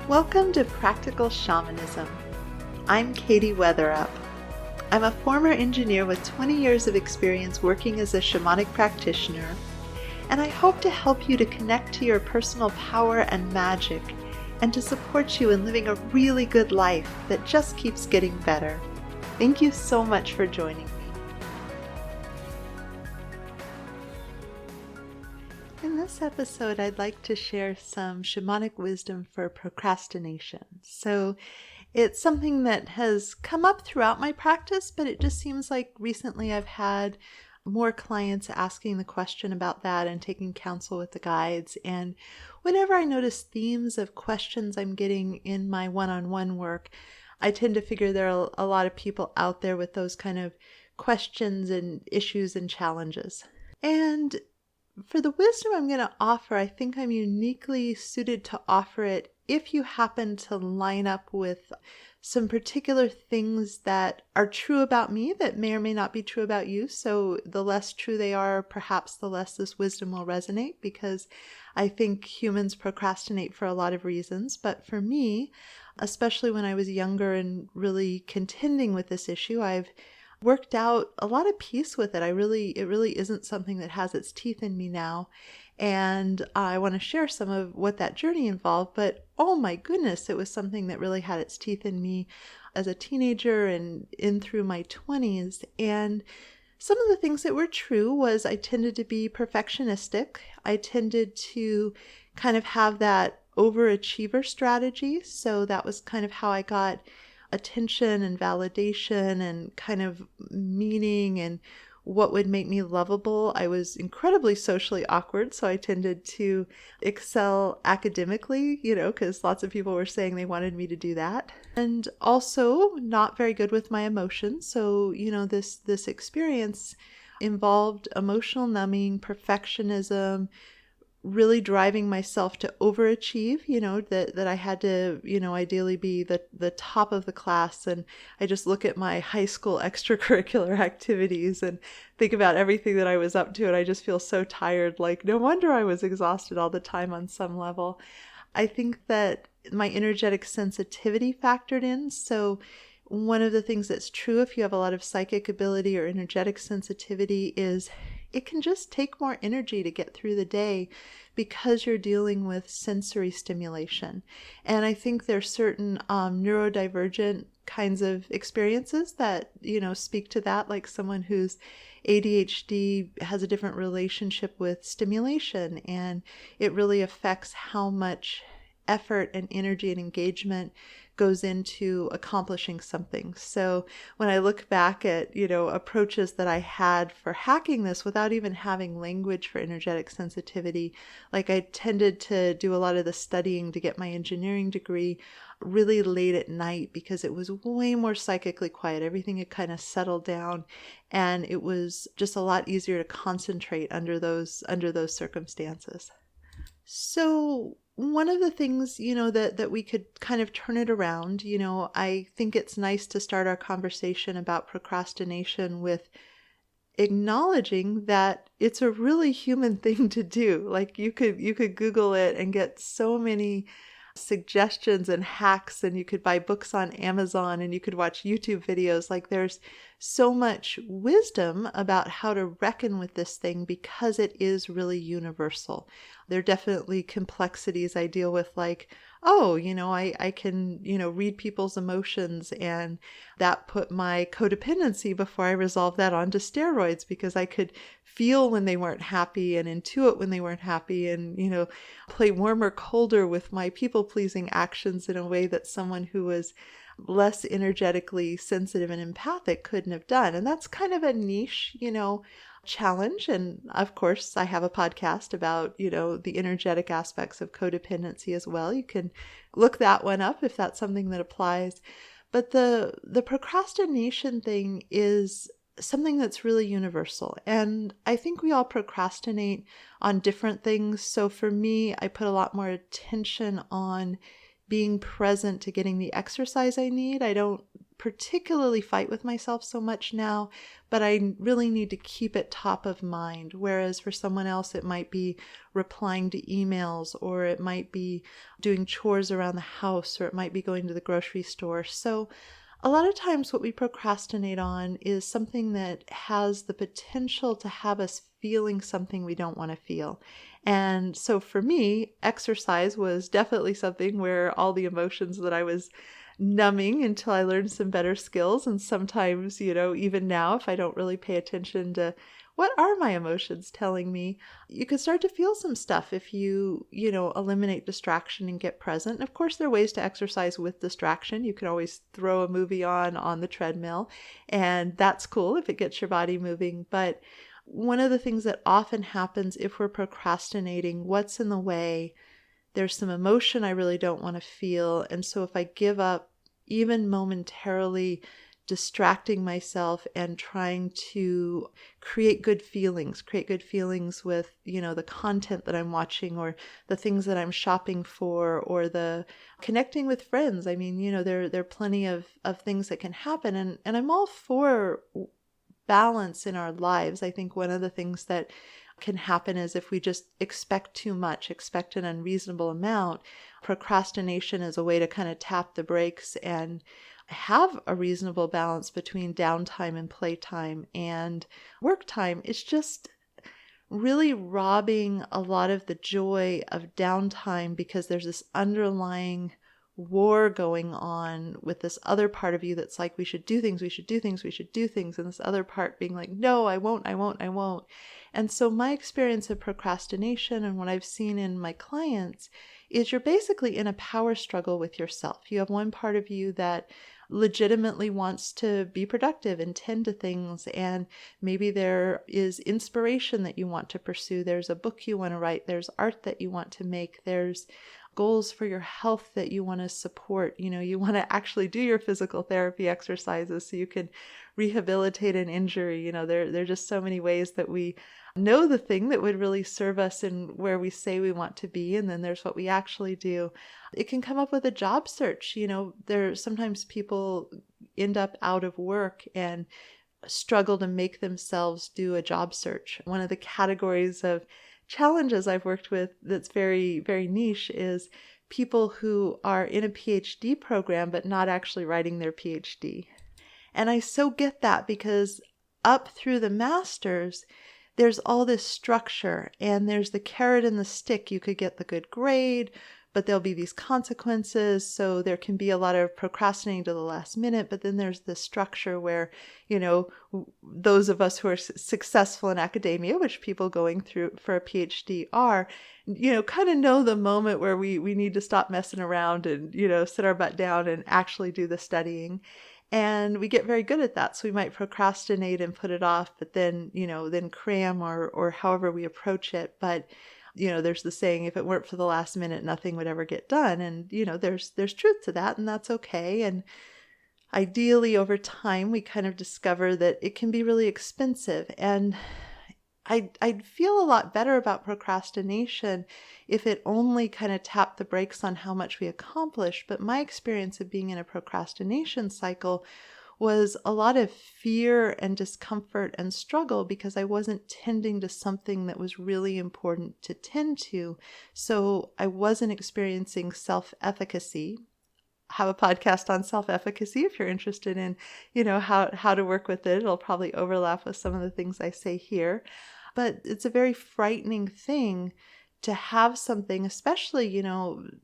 Welcome to Practical Shamanism. I'm Katie Weatherup. I'm a former engineer with 20 years of experience working as a shamanic practitioner, and I hope to help you to connect to your personal power and magic and to support you in living a really good life that just keeps getting better. Thank you so much for joining me. In this episode, I'd like to share some shamanic wisdom for procrastination. So it's something that has come up throughout my practice, but it just seems like recently I've had more clients asking the question about that and taking counsel with the guides. And whenever I notice themes of questions I'm getting in my one-on-one work, I tend to figure there are a lot of people out there with those kind of questions and issues and challenges. And for the wisdom I'm going to offer, I think I'm uniquely suited to offer it if you happen to line up with some particular things that are true about me that may or may not be true about you. So the less true they are, perhaps the less this wisdom will resonate, because I think humans procrastinate for a lot of reasons. But for me, especially when I was younger and really contending with this issue, I've worked out a lot of peace with it. It really isn't something that has its teeth in me now. And I want to share some of what that journey involved, but oh my goodness, it was something that really had its teeth in me as a teenager and in through my 20s. And some of the things that were true was I tended to be perfectionistic. I tended to kind of have that overachiever strategy. So that was kind of how I got attention and validation and kind of meaning and what would make me lovable. I was incredibly socially awkward, so I tended to excel academically, because lots of people were saying they wanted me to do that. And also not very good with my emotions. So, this experience involved emotional numbing, perfectionism, really driving myself to overachieve, that I had to, ideally be the top of the class. And I just look at my high school extracurricular activities and think about everything that I was up to. And I just feel so tired. Like, no wonder I was exhausted all the time on some level. I think that my energetic sensitivity factored in. So one of the things that's true if you have a lot of psychic ability or energetic sensitivity is it can just take more energy to get through the day because you're dealing with sensory stimulation. And I think there's certain neurodivergent kinds of experiences that, speak to that, like someone who's ADHD has a different relationship with stimulation, and it really affects how much effort and energy and engagement goes into accomplishing something. So when I look back at, approaches that I had for hacking this without even having language for energetic sensitivity, like I tended to do a lot of the studying to get my engineering degree really late at night because it was way more psychically quiet. Everything had kind of settled down, and it was just a lot easier to concentrate under those circumstances. So one of the things, that we could kind of turn it around, I think it's nice to start our conversation about procrastination with acknowledging that it's a really human thing to do. Like you could Google it and get so many suggestions and hacks, and you could buy books on Amazon and you could watch YouTube videos. Like there's so much wisdom about how to reckon with this thing because it is really universal. There are definitely complexities I deal with, like, I can, read people's emotions, and that put my codependency before I resolved that onto steroids because I could feel when they weren't happy and intuit when they weren't happy and, play warm or colder with my people-pleasing actions in a way that someone who was less energetically sensitive and empathic couldn't have done. And that's kind of a niche, challenge. And of course, I have a podcast about, the energetic aspects of codependency as well. You can look that one up if that's something that applies. But the procrastination thing is something that's really universal. And I think we all procrastinate on different things. So for me, I put a lot more attention on being present to getting the exercise I need. I don't particularly fight with myself so much now, but I really need to keep it top of mind. Whereas for someone else, it might be replying to emails, or it might be doing chores around the house, or it might be going to the grocery store. So a lot of times what we procrastinate on is something that has the potential to have us feeling something we don't want to feel. And so for me, exercise was definitely something where all the emotions that I was numbing until I learned some better skills. And sometimes, even now, if I don't really pay attention to what are my emotions telling me, you can start to feel some stuff if you eliminate distraction and get present. And of course, there are ways to exercise with distraction. You can always throw a movie on the treadmill, and that's cool if it gets your body moving. But one of the things that often happens if we're procrastinating, what's in the way? There's some emotion I really don't want to feel. And so if I give up even momentarily distracting myself and trying to create good feelings with, the content that I'm watching, or the things that I'm shopping for, or the connecting with friends. I mean, there are plenty of things that can happen. And I'm all for balance in our lives. I think one of the things that can happen is if we just expect too much, expect an unreasonable amount. Procrastination is a way to kind of tap the brakes and have a reasonable balance between downtime and playtime and work time. It's just really robbing a lot of the joy of downtime because there's this underlying war going on with this other part of you that's like, we should do things, we should do things, we should do things. And this other part being like, no, I won't. And so my experience of procrastination and what I've seen in my clients is you're basically in a power struggle with yourself. You have one part of you that legitimately wants to be productive and tend to things, and maybe there is inspiration that you want to pursue. There's a book you want to write. There's art that you want to make. There's goals for your health that you want to support. You want to actually do your physical therapy exercises so you can rehabilitate an injury. There are just so many ways that we know the thing that would really serve us in where we say we want to be. And then there's what we actually do. It can come up with a job search. Sometimes people end up out of work and struggle to make themselves do a job search. One of the categories of challenges I've worked with that's very, very niche is people who are in a PhD program but not actually writing their PhD. And I so get that because up through the master's, there's all this structure and there's the carrot and the stick. You could get the good grade, but there'll be these consequences. So there can be a lot of procrastinating to the last minute, but then there's the structure where, those of us who are successful in academia, which people going through for a PhD are, kind of know the moment where we need to stop messing around and, sit our butt down and actually do the studying. And we get very good at that. So we might procrastinate and put it off, but then, then cram or however we approach it. But, there's the saying, if it weren't for the last minute, nothing would ever get done. And, there's truth to that, and that's okay. And ideally over time, we kind of discover that it can be really expensive. And I'd feel a lot better about procrastination if it only kind of tapped the brakes on how much we accomplish. But my experience of being in a procrastination cycle was a lot of fear and discomfort and struggle because I wasn't tending to something that was really important to tend to. So I wasn't experiencing self-efficacy. I have a podcast on self-efficacy if you're interested in, how to work with it. It'll probably overlap with some of the things I say here. But it's a very frightening thing to have something, especially,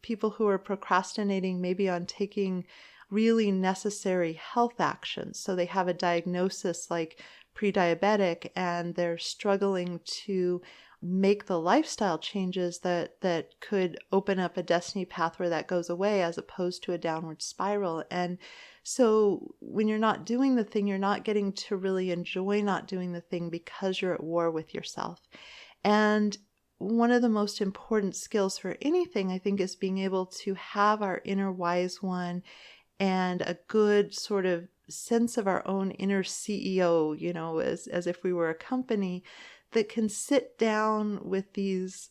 people who are procrastinating maybe on taking really necessary health actions. So they have a diagnosis like pre-diabetic and they're struggling to make the lifestyle changes that could open up a destiny path where that goes away as opposed to a downward spiral. And so when you're not doing the thing, you're not getting to really enjoy not doing the thing because you're at war with yourself. And one of the most important skills for anything, I think, is being able to have our inner wise one and a good sort of sense of our own inner CEO, as if we were a company that can sit down with these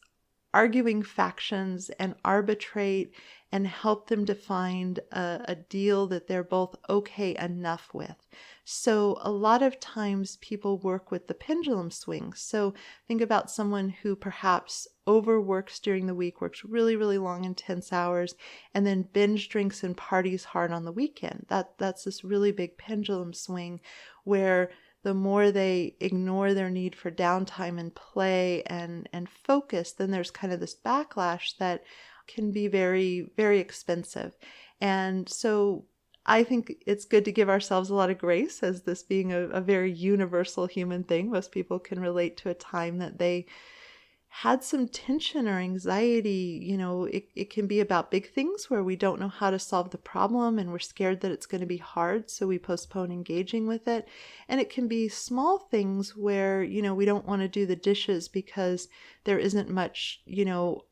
arguing factions and arbitrate and help them to find a deal that they're both okay enough with. So a lot of times people work with the pendulum swing. So think about someone who perhaps overworks during the week, works really, really long, intense hours, and then binge drinks and parties hard on the weekend. That's this really big pendulum swing where the more they ignore their need for downtime and play and focus, then there's kind of this backlash that can be very, very expensive. And so I think it's good to give ourselves a lot of grace as this being a very universal human thing. Most people can relate to a time that they had some tension or anxiety. It can be about big things where we don't know how to solve the problem and we're scared that it's going to be hard, so we postpone engaging with it. And it can be small things where, we don't want to do the dishes because there isn't much,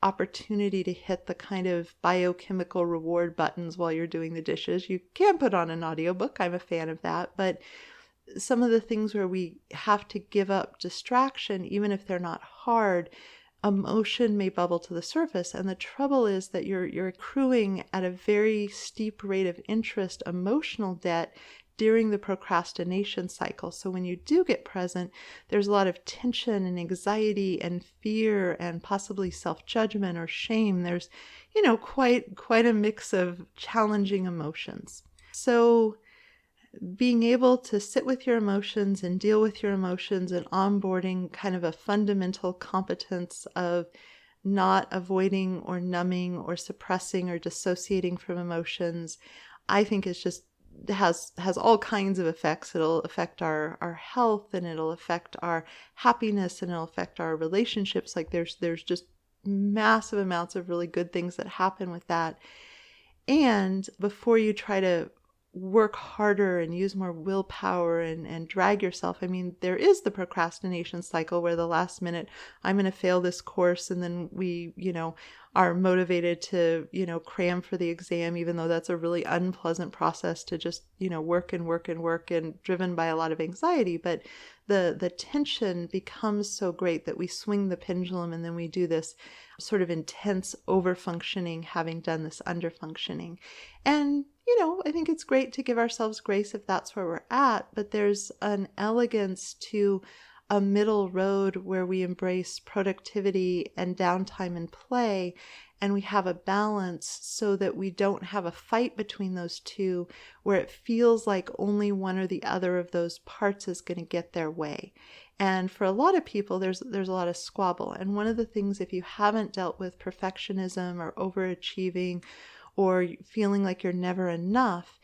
opportunity to hit the kind of biochemical reward buttons while you're doing the dishes. You can put on an audiobook. I'm a fan of that. But some of the things where we have to give up distraction, even if they're not hard, emotion may bubble to the surface. And the trouble is that you're accruing at a very steep rate of interest emotional debt during the procrastination cycle. So when you do get present, there's a lot of tension and anxiety and fear and possibly self-judgment or shame. There's, quite a mix of challenging emotions. So being able to sit with your emotions and deal with your emotions and onboarding kind of a fundamental competence of not avoiding or numbing or suppressing or dissociating from emotions, I think is just has all kinds of effects. It'll affect our health, and it'll affect our happiness, and it'll affect our relationships. Like there's just massive amounts of really good things that happen with that. And before you try to work harder and use more willpower and drag yourself. I mean, there is the procrastination cycle where the last minute, I'm going to fail this course, and then we, are motivated to, cram for the exam, even though that's a really unpleasant process to just, work and work and work and driven by a lot of anxiety. But the tension becomes so great that we swing the pendulum, and then we do this sort of intense overfunctioning, having done this underfunctioning. And I think it's great to give ourselves grace if that's where we're at, but there's an elegance to a middle road where we embrace productivity and downtime and play, and we have a balance so that we don't have a fight between those two where it feels like only one or the other of those parts is going to get their way. And for a lot of people, there's a lot of squabble. And one of the things, if you haven't dealt with perfectionism or overachieving or feeling like you're never enough,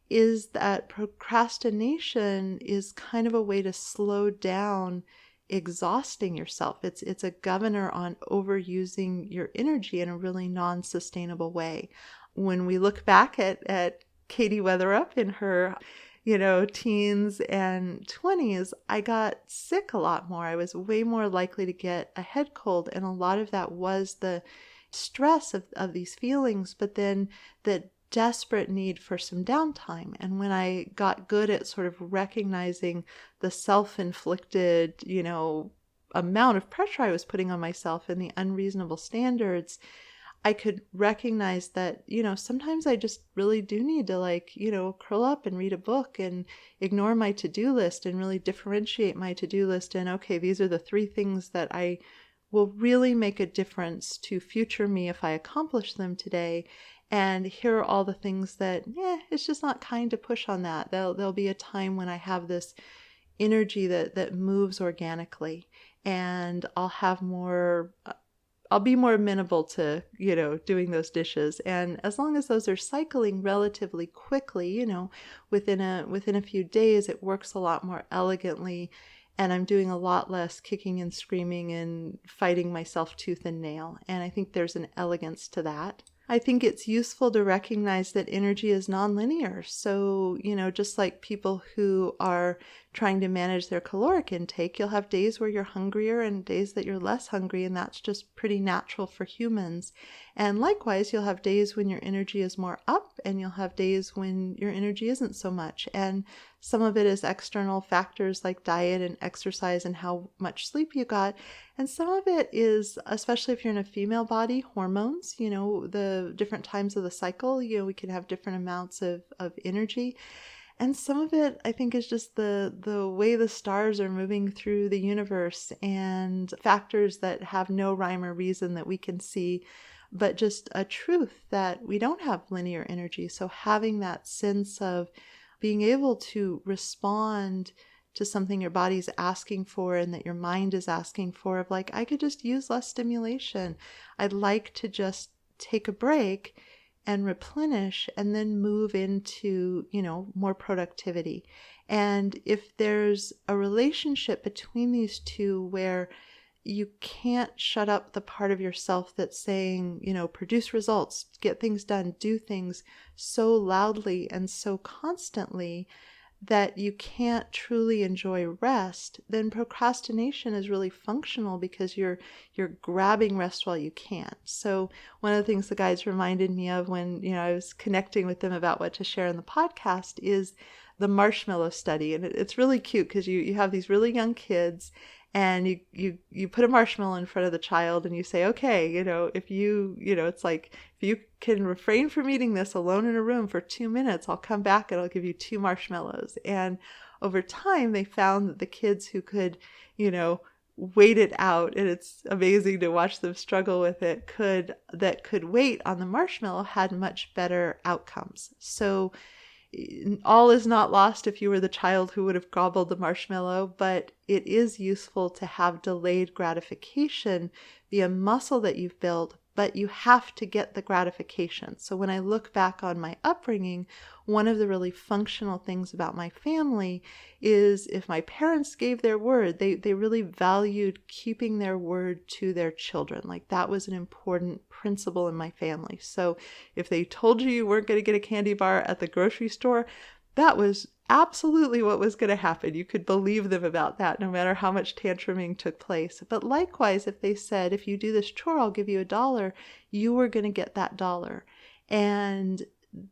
is that procrastination is kind of a way to slow down exhausting yourself. It's a governor on overusing your energy in a really non-sustainable way. When we look back at Katie Weatherup in her teens and 20s, I got sick a lot more. I was way more likely to get a head cold, and a lot of that was the stress of these feelings, but then the desperate need for some downtime. And when I got good at sort of recognizing the self-inflicted, amount of pressure I was putting on myself and the unreasonable standards, I could recognize that, sometimes I just really do need to curl up and read a book and ignore my to-do list and really differentiate my to-do list. And okay, these are the 3 things that I will really make a difference to future me if I accomplish them today. And here are all the things that, it's just not kind to push on that. There'll be a time when I have this energy that moves organically, and I'll be more amenable to, doing those dishes. And as long as those are cycling relatively quickly, within a few days, it works a lot more elegantly. And I'm doing a lot less kicking and screaming and fighting myself tooth and nail. And I think there's an elegance to that. I think it's useful to recognize that energy is nonlinear. So, just like people who are trying to manage their caloric intake, you'll have days where you're hungrier and days that you're less hungry, and that's just pretty natural for humans. And likewise, you'll have days when your energy is more up, and you'll have days when your energy isn't so much. And Some of it is external factors like diet and exercise and how much sleep you got. And some of it is, especially if you're in a female body, hormones, the different times of the cycle, we can have different amounts of energy. And some of it, I think, is just the way the stars are moving through the universe and factors that have no rhyme or reason that we can see, but just a truth that we don't have linear energy. So having that sense of being able to respond to something your body's asking for and that your mind is asking for, of like, I could just use less stimulation. I'd like to just take a break and replenish and then move into, more productivity. And if there's a relationship between these two where you can't shut up the part of yourself that's saying, produce results, get things done, do things so loudly and so constantly that you can't truly enjoy rest, then procrastination is really functional because you're grabbing rest while you can't. So one of the things the guides reminded me of when I was connecting with them about what to share in the podcast is the marshmallow study. And it's really cute because you have these really young kids and you put a marshmallow in front of the child and you say, okay, if it's like, if you can refrain from eating this alone in a room for 2 minutes, I'll come back and I'll give you 2 marshmallows. And over time, they found that the kids who could, wait it out, and it's amazing to watch them struggle with it, could wait on the marshmallow had much better outcomes. So all is not lost if you were the child who would have gobbled the marshmallow, but it is useful to have delayed gratification be a muscle that you've built, but you have to get the gratification. So when I look back on my upbringing, one of the really functional things about my family is if my parents gave their word, they really valued keeping their word to their children. Like that was an important principle in my family. So if they told you weren't going to get a candy bar at the grocery store, that was absolutely what was going to happen. You could believe them about that, no matter how much tantruming took place. But likewise, if they said, if you do this chore, I'll give you $1, you were going to get that $1. And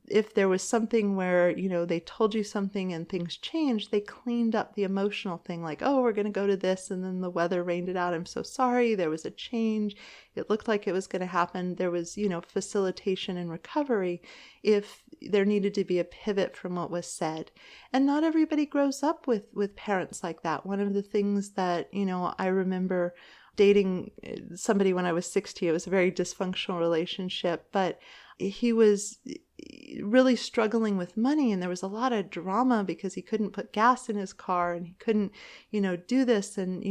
if there was something where, they told you something and things changed, they cleaned up the emotional thing, like, oh, we're going to go to this, and then the weather rained it out. I'm so sorry. There was a change. It looked like it was going to happen. There was, facilitation and recovery if there needed to be a pivot from what was said. And not everybody grows up with parents like that. One of the things that, I remember dating somebody when I was 60, it was a very dysfunctional relationship, but he was really struggling with money, and there was a lot of drama because he couldn't put gas in his car and he couldn't, do this. And,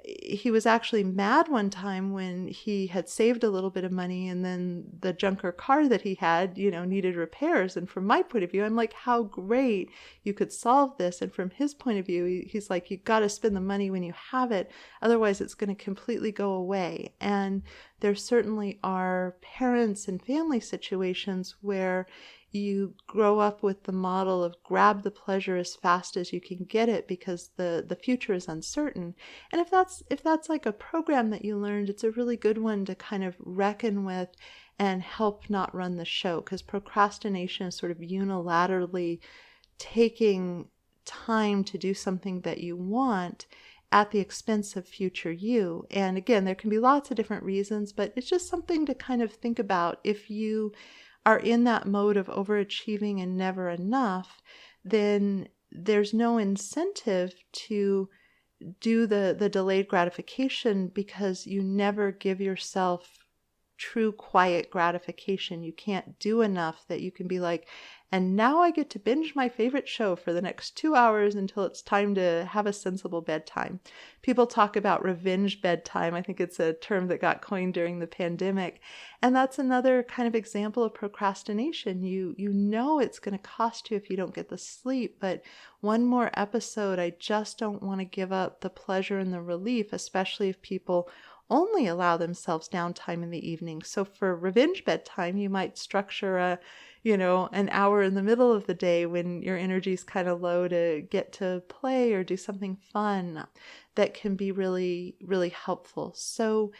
he was actually mad one time when he had saved a little bit of money and then the junker car that he had, needed repairs. And from my point of view, I'm like, how great you could solve this. And from his point of view, he's like, you got to spend the money when you have it. Otherwise, it's going to completely go away. And there certainly are parents and family situations where you grow up with the model of grab the pleasure as fast as you can get it because the future is uncertain. And if that's like a program that you learned, it's a really good one to kind of reckon with and help not run the show, because procrastination is sort of unilaterally taking time to do something that you want at the expense of future you. And again, there can be lots of different reasons, but it's just something to kind of think about. If you are in that mode of overachieving and never enough, then there's no incentive to do the delayed gratification because you never give yourself true quiet gratification. You can't do enough that you can be like, and now I get to binge my favorite show for the next 2 hours until it's time to have a sensible bedtime. People talk about revenge bedtime. I think it's a term that got coined during the pandemic. And that's another kind of example of procrastination. You know it's going to cost you if you don't get the sleep, but one more episode, I just don't want to give up the pleasure and the relief, especially if people only allow themselves downtime in the evening. So for revenge bedtime, you might structure an hour in the middle of the day when your energy is kind of low to get to play or do something fun that can be really, really helpful. So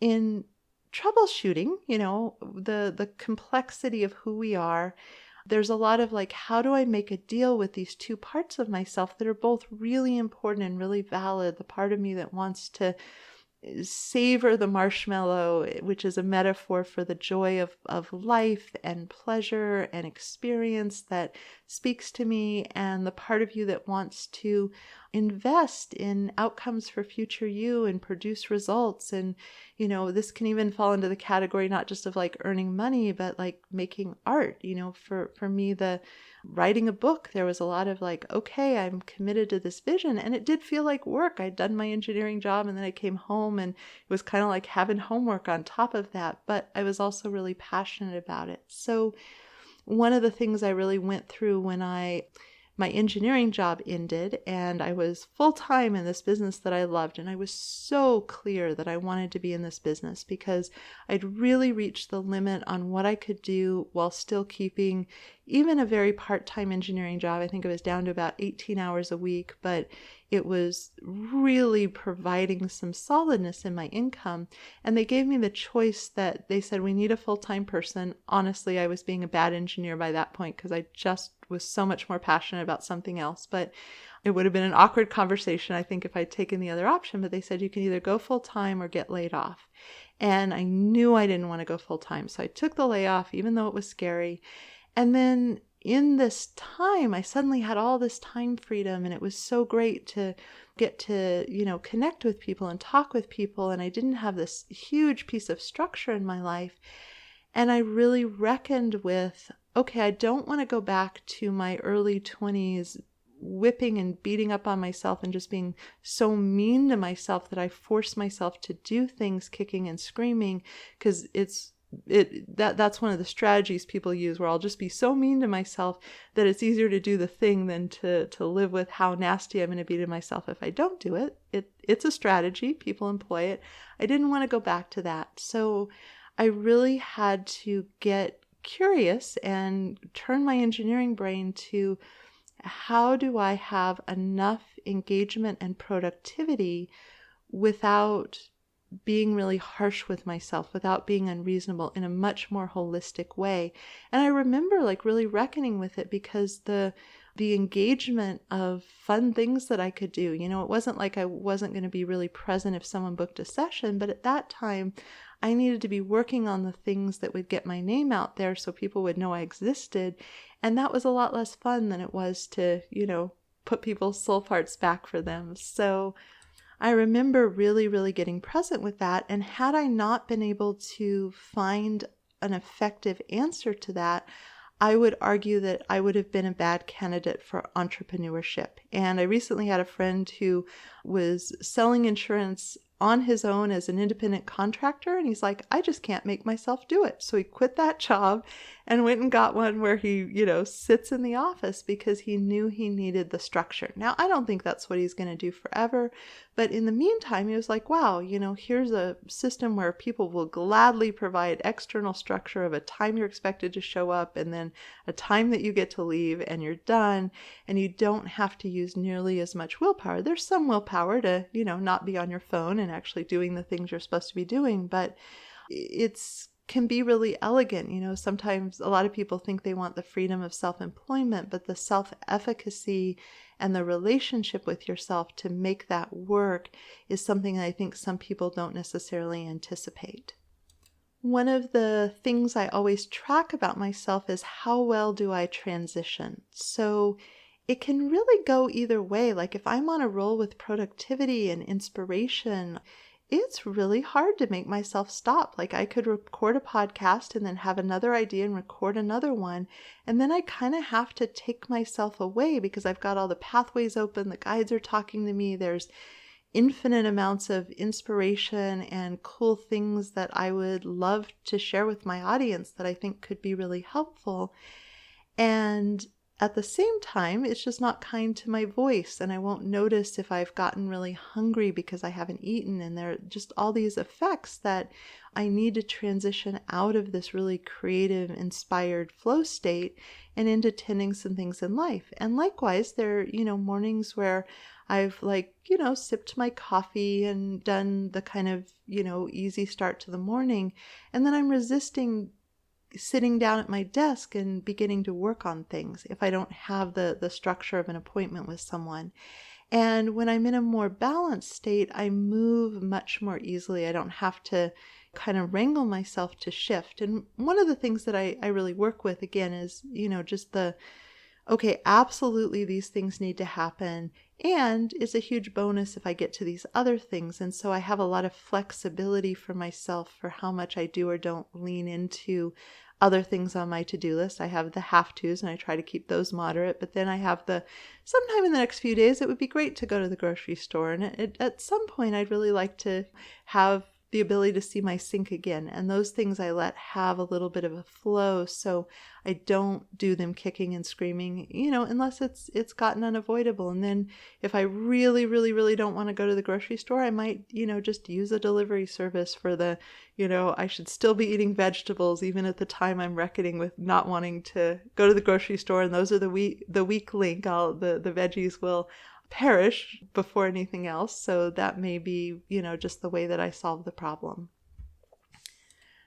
in troubleshooting, the complexity of who we are, there's a lot of like, how do I make a deal with these two parts of myself that are both really important and really valid? The part of me that wants to savor the marshmallow, which is a metaphor for the joy of life and pleasure and experience that speaks to me, and the part of you that wants to invest in outcomes for future you and produce results. And, this can even fall into the category not just of like earning money, but like making art. For me, the writing a book, there was a lot of like, okay, I'm committed to this vision. And it did feel like work. I'd done my engineering job and then I came home and it was kind of like having homework on top of that. But I was also really passionate about it. So one of the things I really went through when my engineering job ended and I was full-time in this business that I loved, and I was so clear that I wanted to be in this business because I'd really reached the limit on what I could do while still keeping even a very part-time engineering job. I think it was down to about 18 hours a week, but it was really providing some solidness in my income. And they gave me the choice that they said, we need a full-time person. Honestly, I was being a bad engineer by that point because I just was so much more passionate about something else. But it would have been an awkward conversation, I think, if I'd taken the other option. But they said, you can either go full-time or get laid off. And I knew I didn't want to go full-time. So I took the layoff, even though it was scary. And then in this time, I suddenly had all this time freedom, and it was so great to get to, connect with people and talk with people. And I didn't have this huge piece of structure in my life. And I really reckoned with, okay, I don't want to go back to my early 20s whipping and beating up on myself and just being so mean to myself that I force myself to do things kicking and screaming, because that's one of the strategies people use, where I'll just be so mean to myself that it's easier to do the thing than to live with how nasty I'm going to be to myself if I don't do it. It's a strategy. People employ it. I didn't want to go back to that. So I really had to get curious and turn my engineering brain to, how do I have enough engagement and productivity without being really harsh with myself, without being unreasonable, in a much more holistic way. And I remember like really reckoning with it, because the engagement of fun things that I could do, it wasn't like I wasn't going to be really present if someone booked a session, but at that time I needed to be working on the things that would get my name out there so people would know I existed. And that was a lot less fun than it was to, put people's soul parts back for them. So I remember really, really getting present with that. And had I not been able to find an effective answer to that, I would argue that I would have been a bad candidate for entrepreneurship. And I recently had a friend who was selling insurance on his own as an independent contractor. And he's like, I just can't make myself do it. So he quit that job and went and got one where he, sits in the office, because he knew he needed the structure. Now, I don't think that's what he's going to do forever. But in the meantime, he was like, wow, here's a system where people will gladly provide external structure of a time you're expected to show up, and then a time that you get to leave, and you're done. And you don't have to use nearly as much willpower. There's some willpower to, not be on your phone and actually doing the things you're supposed to be doing, but it's can be really elegant. Sometimes a lot of people think they want the freedom of self-employment, but the self-efficacy and the relationship with yourself to make that work is something that I think some people don't necessarily anticipate. One of the things I always track about myself is how well do I transition. So it can really go either way. Like if I'm on a roll with productivity and inspiration, it's really hard to make myself stop. Like I could record a podcast and then have another idea and record another one. And then I kind of have to take myself away because I've got all the pathways open. The guides are talking to me. There's infinite amounts of inspiration and cool things that I would love to share with my audience that I think could be really helpful. And at the same time, it's just not kind to my voice, and I won't notice if I've gotten really hungry because I haven't eaten, and there are just all these effects that I need to transition out of this really creative, inspired flow state and into tending some things in life. And likewise, there are, mornings where I've sipped my coffee and done the kind of, easy start to the morning, and then I'm resisting sitting down at my desk and beginning to work on things if I don't have the structure of an appointment with someone. And when I'm in a more balanced state, I move much more easily. I don't have to kind of wrangle myself to shift. And one of the things that I really work with, again, is, just okay, absolutely these things need to happen. And it's a huge bonus if I get to these other things. And so I have a lot of flexibility for myself for how much I do or don't lean into other things on my to-do list. I have the have-tos and I try to keep those moderate, but then I have sometime in the next few days, it would be great to go to the grocery store. And at some point, I'd really like to have the ability to see my sink again. And those things I let have a little bit of a flow, so I don't do them kicking and screaming, unless it's gotten unavoidable. And then if I really, really, really don't want to go to the grocery store, I might, just use a delivery service for I should still be eating vegetables even at the time I'm reckoning with not wanting to go to the grocery store. And those are the weak link. The veggies will perish before anything else. So that may be, just the way that I solve the problem.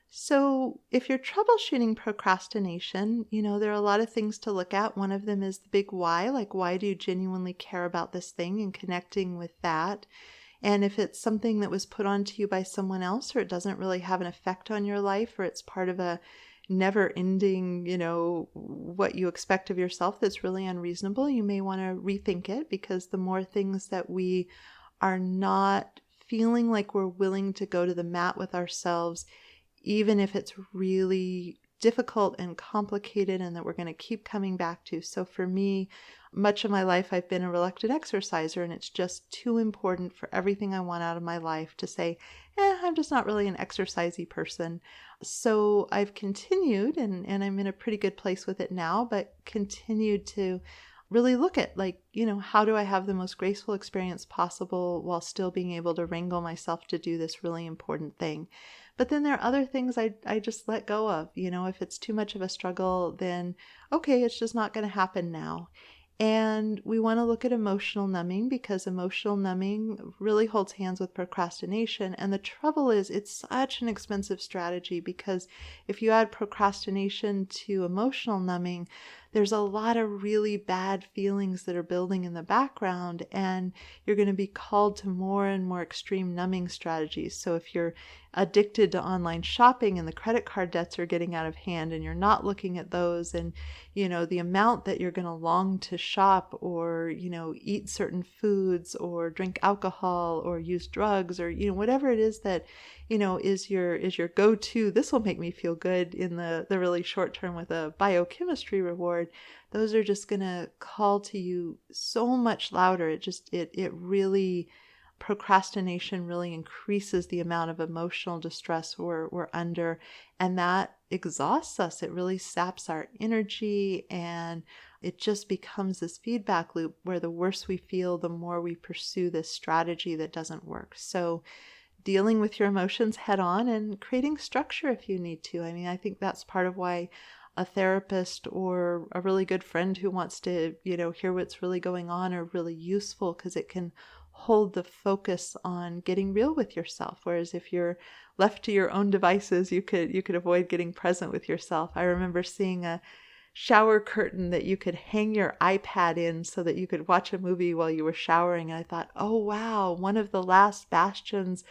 So if you're troubleshooting procrastination, there are a lot of things to look at. One of them is the big why, like why do you genuinely care about this thing, and connecting with that. And if it's something that was put onto you by someone else, or it doesn't really have an effect on your life, or it's part of a never-ending, what you expect of yourself that's really unreasonable, you may want to rethink it, because the more things that we are not feeling like we're willing to go to the mat with ourselves, even if it's really difficult and complicated and that we're going to keep coming back to. So for me, much of my life, I've been a reluctant exerciser, and it's just too important for everything I want out of my life to say, I'm just not really an exercisey person. So I've continued, and I'm in a pretty good place with it now, but continued to really look at, how do I have the most graceful experience possible while still being able to wrangle myself to do this really important thing. But then there are other things I just let go of. If it's too much of a struggle, then okay, it's just not going to happen now. And we want to look at emotional numbing, because emotional numbing really holds hands with procrastination. And the trouble is, it's such an expensive strategy, because if you add procrastination to emotional numbing, there's a lot of really bad feelings that are building in the background, and you're going to be called to more and more extreme numbing strategies. So if you're addicted to online shopping and the credit card debts are getting out of hand, and you're not looking at those, and the amount that you're going to long to shop, or eat certain foods, or drink alcohol, or use drugs, or whatever it is that is your go-to, this will make me feel good in the really short term with a biochemistry reward, those are just going to call to you so much louder. It really, procrastination really increases the amount of emotional distress we're under, and that exhausts us. It really saps our energy, and it just becomes this feedback loop where the worse we feel, the more we pursue this strategy that doesn't work. So dealing with your emotions head on, and creating structure if you need to. I think that's part of why a therapist or a really good friend who wants to, hear what's really going on are really useful, because it can hold the focus on getting real with yourself. Whereas if you're left to your own devices, you could avoid getting present with yourself. I remember seeing a shower curtain that you could hang your iPad in so that you could watch a movie while you were showering. And I thought, oh wow, one of the last bastions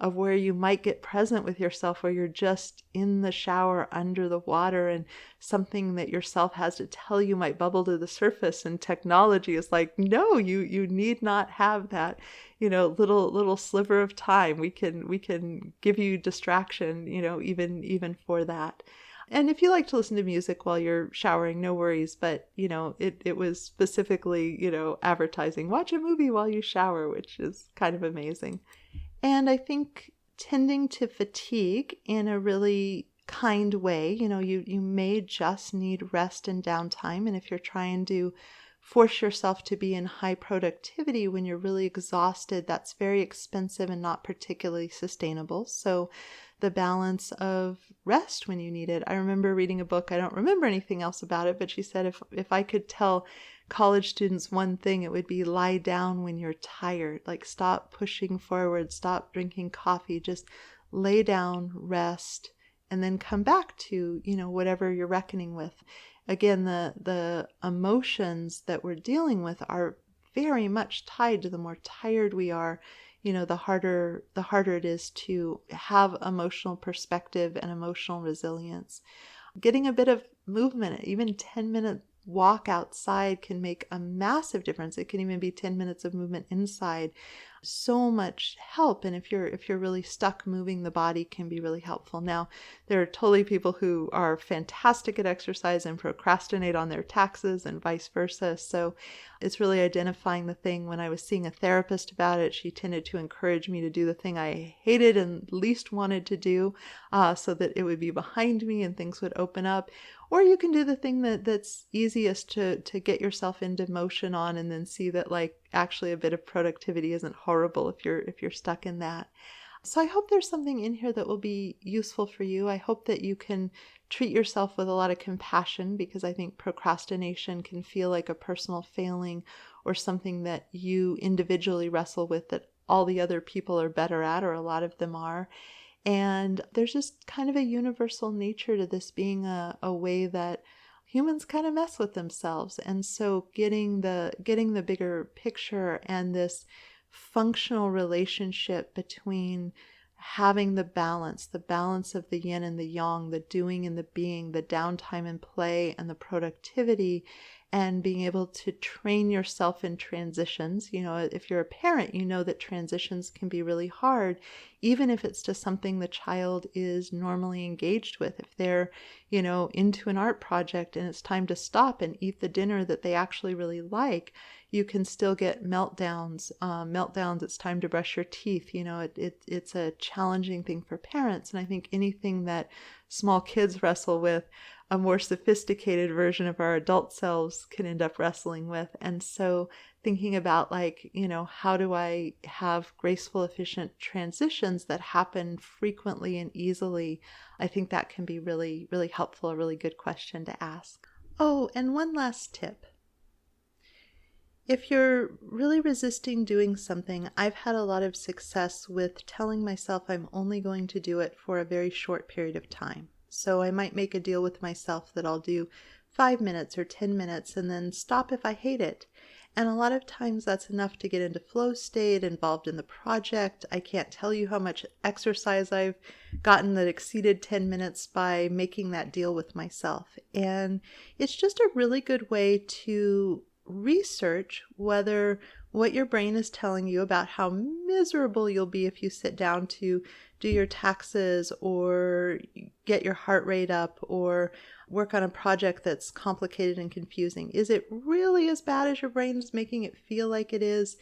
of where you might get present with yourself, where you're just in the shower under the water, and something that yourself has to tell you might bubble to the surface, and technology is like, no, you need not have that, little sliver of time. We can give you distraction, even for that. And if you like to listen to music while you're showering, no worries. But, it was specifically, advertising, watch a movie while you shower, which is kind of amazing. And I think tending to fatigue in a really kind way, you may just need rest and downtime. And if you're trying to force yourself to be in high productivity when you're really exhausted, that's very expensive and not particularly sustainable. So the balance of rest when you need it. I remember reading a book, I don't remember anything else about it, but she said if I could tell college students one thing, it would be lie down when you're tired. Like, stop pushing forward, stop drinking coffee, just lay down, rest, and then come back to, whatever you're reckoning with. Again, the emotions that we're dealing with are very much tied to the more tired we are, the harder it is to have emotional perspective and emotional resilience. Getting a bit of movement, even 10-minute walk outside, can make a massive difference. It can even be 10 minutes of movement inside. So much help. And if you're really stuck, moving the body can be really helpful. Now, there are totally people who are fantastic at exercise and procrastinate on their taxes and vice versa. So it's really identifying the thing. When I was seeing a therapist about it, she tended to encourage me to do the thing I hated and least wanted to do, so that it would be behind me and things would open up. Or you can do the thing that's easiest to get yourself into motion on, and then see that actually a bit of productivity isn't horrible if you're stuck in that. So I hope there's something in here that will be useful for you. I hope that you can treat yourself with a lot of compassion, because I think procrastination can feel like a personal failing or something that you individually wrestle with that all the other people are better at, or a lot of them are. And there's just kind of a universal nature to this being a way that humans kind of mess with themselves. And so getting the bigger picture and this functional relationship between having the balance of the yin and the yang, the doing and the being, the downtime and play and the productivity, and being able to train yourself in transitions. If you're a parent, you know that transitions can be really hard, even if it's to something the child is normally engaged with. If they're, into an art project and it's time to stop and eat the dinner that they actually really like, you can still get meltdowns. It's time to brush your teeth. It's a challenging thing for parents. And I think anything that small kids wrestle with, a more sophisticated version of our adult selves can end up wrestling with. And so thinking about how do I have graceful, efficient transitions that happen frequently and easily? I think that can be really, really helpful, a really good question to ask. Oh, and one last tip. If you're really resisting doing something, I've had a lot of success with telling myself I'm only going to do it for a very short period of time. So I might make a deal with myself that I'll do 5 minutes or 10 minutes and then stop if I hate it. And a lot of times that's enough to get into flow state, involved in the project. I can't tell you how much exercise I've gotten that exceeded 10 minutes by making that deal with myself. And it's just a really good way to research whether what your brain is telling you about how miserable you'll be if you sit down to do your taxes or get your heart rate up or work on a project that's complicated and confusing. Is it really as bad as your brain is making it feel like it is?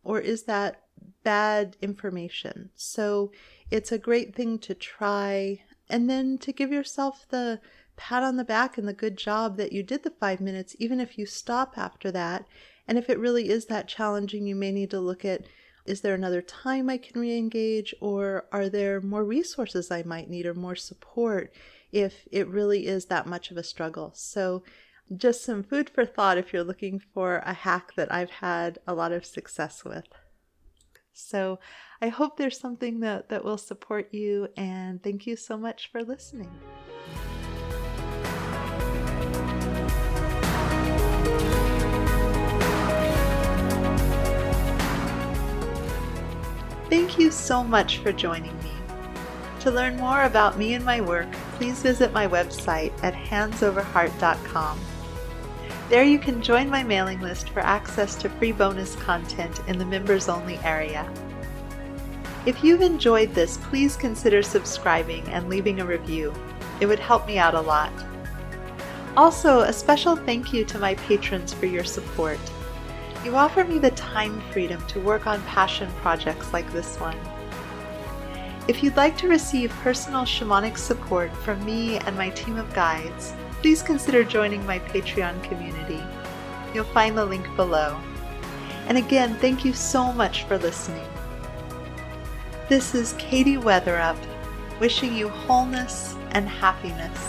Or is that bad information? So it's a great thing to try, and then to give yourself the pat on the back and the good job that you did the 5 minutes, even if you stop after that. And if it really is that challenging, you may need to look at, is there another time I can re-engage, or are there more resources I might need or more support if it really is that much of a struggle? So just some food for thought if you're looking for a hack that I've had a lot of success with. So I hope there's something that will support you, and thank you so much for listening. Thank you so much for joining me. To learn more about me and my work, please visit my website at handsoverheart.com. There you can join my mailing list for access to free bonus content in the members-only area. If you've enjoyed this, please consider subscribing and leaving a review. It would help me out a lot. Also, a special thank you to my patrons for your support. You offer me the time freedom to work on passion projects like this one. If you'd like to receive personal shamanic support from me and my team of guides, please consider joining my Patreon community. You'll find the link below. And again, thank you so much for listening. This is Katie Weatherup, wishing you wholeness and happiness.